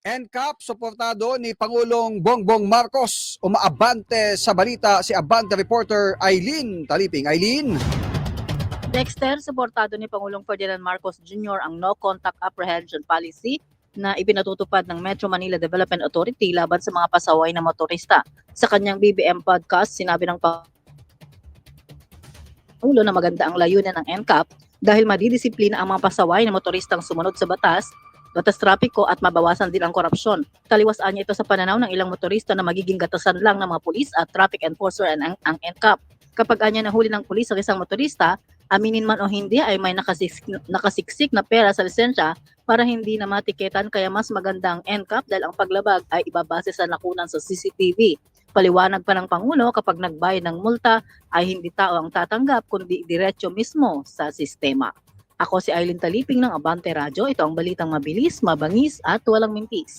NCAP, suportado ni Pangulong Bongbong Marcos. Umaabante sa balita si Abante reporter Eileen Taliping. Eileen? Dexter, suportado ni Pangulong Ferdinand Marcos Jr. ang no-contact apprehension policy na ipinatutupad ng Metro Manila Development Authority laban sa mga pasaway na motorista. Sa kanyang BBM podcast, sinabi ng Pangulo na maganda ang layunin ng NCAP dahil madidisiplina ang mga pasaway na motoristang sumunod sa batas trapiko at mabawasan din ang korupsyon. Taliwasan niya ito sa pananaw ng ilang motorista na magiging gatasan lang ng mga pulis at traffic enforcer ang NCAP. Kapag anya nahuli ng pulis ang isang motorista, aminin man o hindi ay may nakasiksik na pera sa lisensya para hindi na matiketan, kaya mas maganda ang NCAP dahil ang paglabag ay ibabase sa nakunan sa CCTV. Paliwanag pa ng Pangulo, kapag nagbayad ng multa ay hindi tao ang tatanggap kundi diretso mismo sa sistema. Ako si Eileen Taliping ng Abante Radyo. Ito ang balitang mabilis, mabangis at walang mintis.